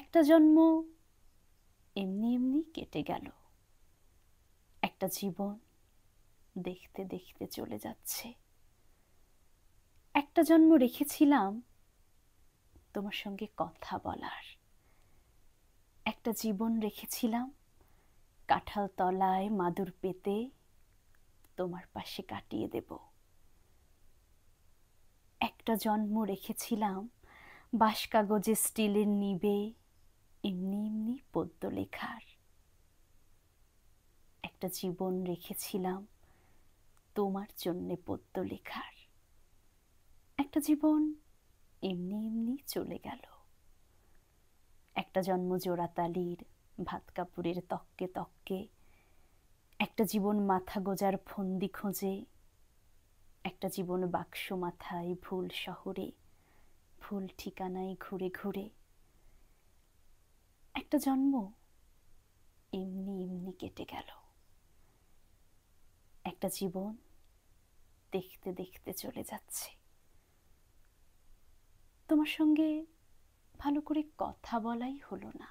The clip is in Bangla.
একটা জন্ম এমনি এমনি কেটে গেল, একটা জীবন দেখতে দেখতে চলে যাচ্ছে। একটা জন্ম রেখেছিলাম তোমার সঙ্গে কথা বলার, একটা জীবন রেখেছিলাম কাঁঠাল তলায় মাদুর পেতে তোমার পাশে কাটিয়ে দেব। একটা জন্ম রেখেছিলাম বাঁশ কাগজে স্টিলের নিবে এমনি এমনি পদ্য লেখার। একটা জীবন রেখেছিলাম তোমার জন্যে পদ্য লেখার। একটা জীবন এমনি এমনি চলে গেল। একটা জন্ম জোড়াতালির ভাত কাপড়ের তককে তককে, একটা জীবন মাথা গোজার ফন্দি খোঁজে, একটা জীবন বাক্স মাথায় ভুল শহরে ভুল ঠিকানায় ঘুরে ঘুরে। একটা জন্ম এমনি এমনি কেটে গেল, একটা জীবন দেখতে দেখতে চলে যাচ্ছে। তোমার সঙ্গে ভালো করে কথা বলাই হলো না।